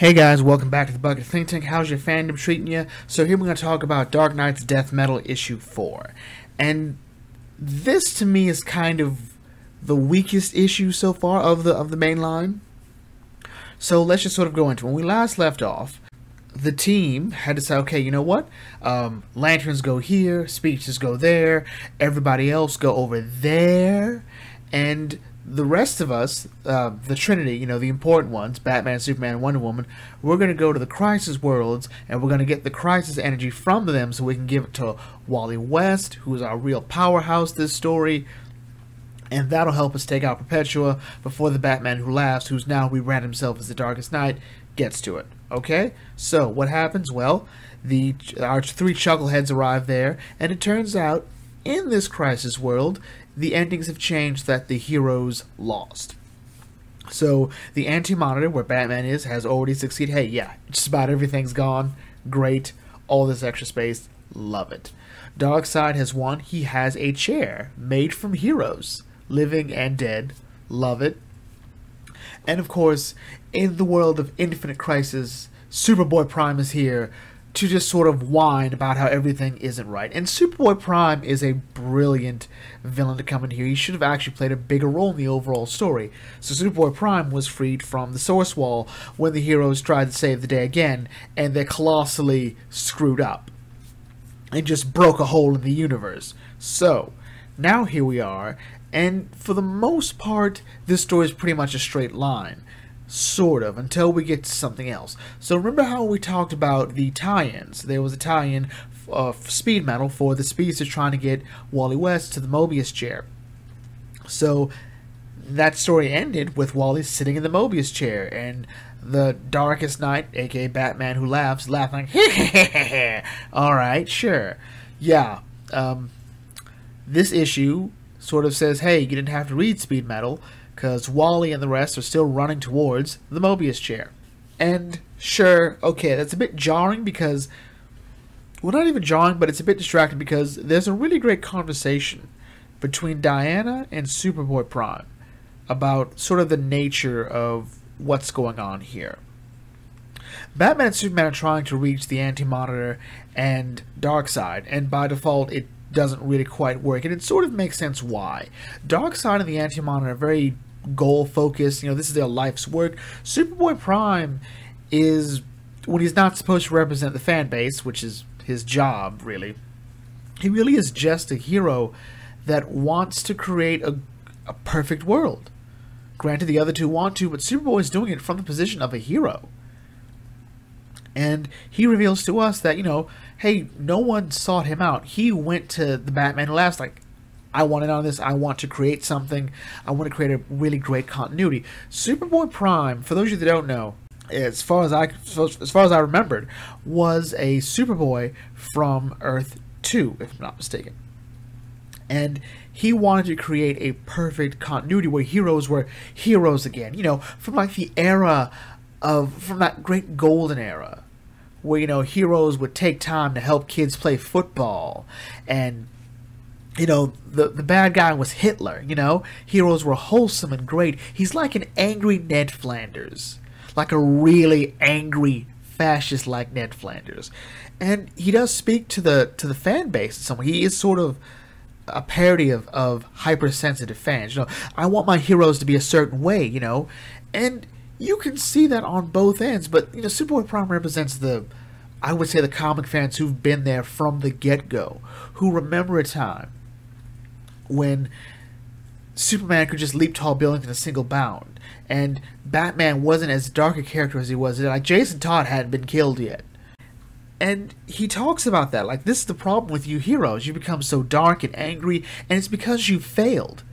Hey guys, welcome back to the Bucket Think Tank. How's your fandom treating you? So here we're going to talk about Dark Knight's Death Metal issue 4. And this to me is kind of the weakest issue so far of the main line. So let's just sort of go into it. When we last left off, the team had to say, okay, you know what? Lanterns go here, Speeches go there, everybody else go over there, and the rest of us, the Trinity, you know, the important ones, Batman, Superman, and Wonder Woman, we're going to go to the Crisis Worlds, and we're going to get the Crisis energy from them so we can give it to Wally West, who is our real powerhouse this story, and that'll help us take out Perpetua before the Batman Who Laughs, who's now rebranded himself as the Darkest Knight, gets to it. Okay? So, what happens? Well, our three chuckleheads arrive there, and it turns out, in this Crisis World, the endings have changed that the heroes lost. So, the Anti-Monitor, where Batman is, has already succeeded. Hey, yeah, just about everything's gone. Great. All this extra space. Love it. Darkseid has won. He has a chair made from heroes, living and dead. Love it. And, of course, in the world of Infinite Crisis, Superboy Prime is here to just sort of whine about how everything isn't right. And Superboy Prime is a brilliant villain to come in here. He should have actually played a bigger role in the overall story. So Superboy Prime was freed from the Source Wall when the heroes tried to save the day again, and they colossally screwed up and just broke a hole in the universe. So, now here we are, and for the most part, this story is pretty much a straight line. Sort of, until we get to something else. So remember how we talked about the tie-ins? There was a tie-in of speed metal for the Speedsters trying to get Wally West to the Mobius chair. So that story ended with Wally sitting in the Mobius chair, and the Darkest Knight, aka Batman Who Laughs, laughing, alright, sure. Yeah, this issue sort of says, hey, you didn't have to read speed metal, because Wally and the rest are still running towards the Mobius chair. And sure, okay, that's a bit jarring because, well, not even jarring, but it's a bit distracting because there's a really great conversation between Diana and Superboy Prime about sort of the nature of what's going on here. Batman and Superman are trying to reach the Anti-Monitor and Darkseid, and by default it doesn't really quite work, and it sort of makes sense why. Darkseid and the Anti-Monitor are very goal-focused, you know, this is their life's work. Superboy Prime is, when he's not supposed to represent the fan base, which is his job, really, he really is just a hero that wants to create a perfect world. Granted, the other two want to, but Superboy is doing it from the position of a hero. And he reveals to us that, you know, hey, no one sought him out. He went to the Batman Who Laughs like, I want in on this, I want to create something, I want to create a really great continuity. Superboy Prime, for those of you that don't know, as far as I remembered, was a Superboy from Earth 2, if I'm not mistaken. And he wanted to create a perfect continuity where heroes were heroes again. You know, from like the era from that great golden era where, you know, heroes would take time to help kids play football, and, you know, the bad guy was Hitler, you know, heroes were wholesome and great. He's like an angry Ned Flanders, like a really angry fascist like Ned Flanders, and he does speak to the fan base in some way. He is sort of a parody of hypersensitive fans. You know, I want my heroes to be a certain way, you know, and you can see that on both ends, but, you know, Superboy Prime represents I would say the comic fans who've been there from the get-go, who remember a time when Superman could just leap tall buildings in a single bound, and Batman wasn't as dark a character as he was. Like, Jason Todd hadn't been killed yet. And he talks about that, like, this is the problem with you heroes. You become so dark and angry, and it's because you failed.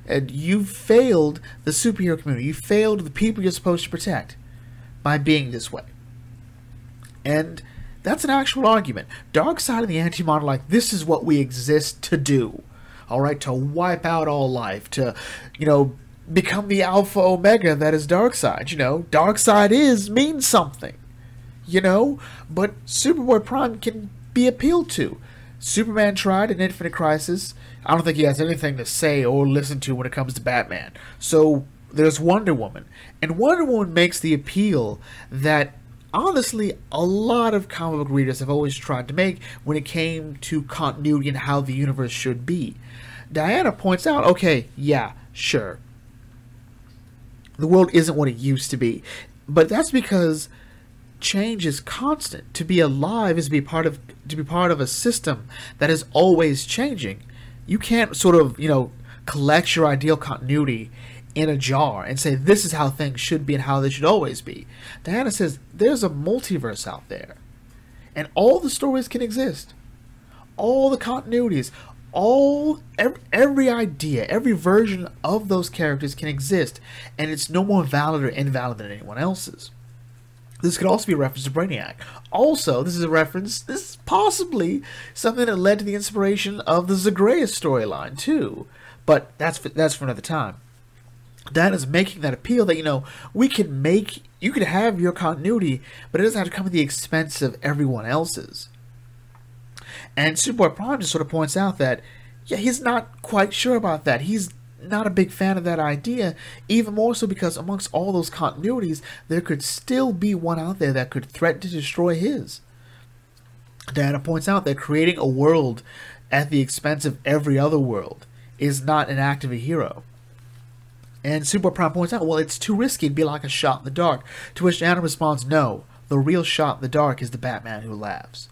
And you failed the superhero community. You failed the people you're supposed to protect by being this way. And that's an actual argument. Darkseid and the Anti-Monitor, like, this is what we exist to do. Alright, to wipe out all life, to, you know, become the Alpha Omega that is Darkseid. You know, Darkseid means something. You know, but Superboy Prime can be appealed to. Superman tried in Infinite Crisis. I don't think he has anything to say or listen to when it comes to Batman. So there's Wonder Woman. And Wonder Woman makes the appeal that honestly a lot of comic book readers have always tried to make when it came to continuity and how the universe should be. Diana points out, okay, yeah, sure, the world isn't what it used to be, but that's because change is constant. To be alive is to be part of a system that is always changing. You can't sort of, collect your ideal continuity in a jar and say this is how things should be and how they should always be. Diana says there's a multiverse out there, and all the stories can exist, all the continuities, every idea, every version of those characters can exist, and it's no more valid or invalid than anyone else's. This could also be a reference to Brainiac. Also, this is possibly something that led to the inspiration of the Zagreus storyline too, but that's for another time. That is making that appeal that, you could have your continuity, but it doesn't have to come at the expense of everyone else's. And Superboy Prime just sort of points out that, yeah, he's not quite sure about that. He's not a big fan of that idea, even more so because amongst all those continuities, there could still be one out there that could threaten to destroy his. Diana points out that creating a world at the expense of every other world is not an act of a hero. And Superboy Prime points out, well, it's too risky to be like a shot in the dark, to which Diana responds, no, the real shot in the dark is the Batman who laughs.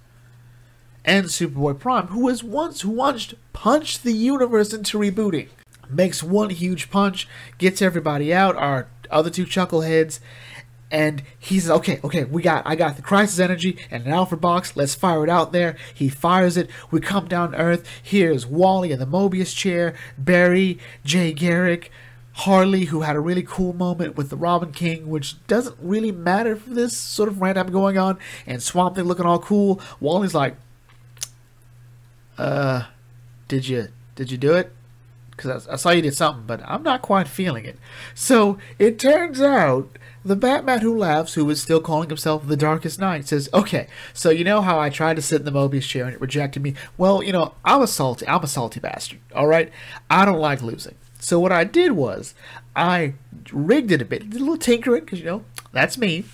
And Superboy Prime, who once punched the universe into rebooting, makes one huge punch, gets everybody out, our other two chuckleheads, and he says, okay, I got the crisis energy and an Alfred box, let's fire it out there. He fires it, we come down to Earth, here's Wally in the Mobius chair, Barry, Jay Garrick, Harley, who had a really cool moment with the Robin King, which doesn't really matter for this sort of rant I'm going on, and Swamp Thing looking all cool. Wally's like, did you do it? Because I saw you did something, but I'm not quite feeling it. So it turns out the Batman who laughs, who is still calling himself the Darkest Knight, says, okay, so you know how I tried to sit in the Mobius chair and it rejected me? Well, I'm a salty bastard, alright? I don't like losing. So what I did was, I rigged it a bit, did a little tinkering, because, that's me.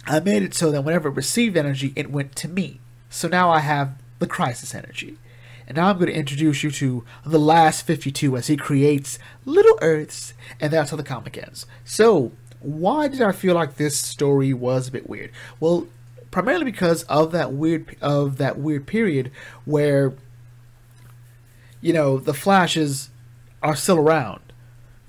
I made it so that whenever it received energy, it went to me. So now I have the crisis energy. And now I'm going to introduce you to the last 52 as he creates little Earths, and that's how the comic ends. So, why did I feel like this story was a bit weird? Well, primarily because of that weird period where, the Flashes are still around.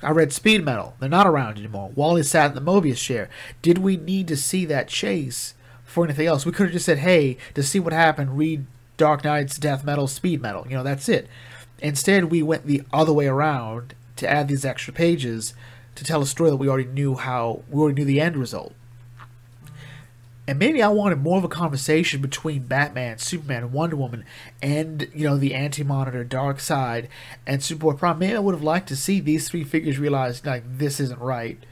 I read Speed Metal. They're not around anymore. Wally sat in the Mobius chair. Did we need to see that chase for anything else? We could have just said, hey, to see what happened, read Dark Knight's Death Metal, Speed Metal. That's it. Instead, we went the other way around to add these extra pages to tell a story that we already knew the end result. And maybe I wanted more of a conversation between Batman, Superman, and Wonder Woman, and, the Anti-Monitor, Darkseid, and Superboy Prime. Maybe I would have liked to see these three figures realize, this isn't right.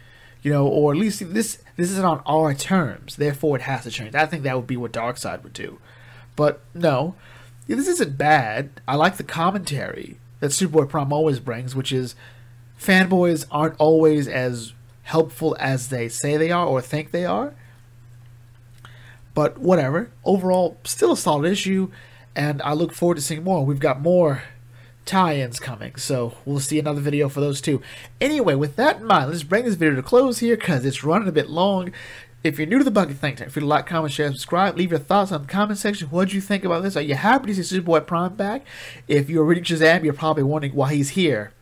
Or at least this isn't on our terms, therefore it has to change. I think that would be what Darkseid would do. But no, this isn't bad. I like the commentary that Superboy Prime always brings, which is fanboys aren't always as helpful as they say they are or think they are. But whatever. Overall, still a solid issue, and I look forward to seeing more. We've got more tie-ins coming, so we'll see another video for those too. Anyway, with that in mind, let's bring this video to close here because it's running a bit long. If you're new to the Bucket Think Tank, if you'd like, comment, share, subscribe, leave your thoughts on the comment section. What do you think about this? Are you happy to see Superboy Prime back? If you're reading Shazam, you're probably wondering why he's here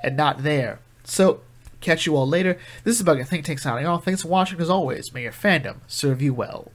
and not there. So, catch you all later. This is Bucket Think Tank signing off. Thanks for watching. As always, may your fandom serve you well.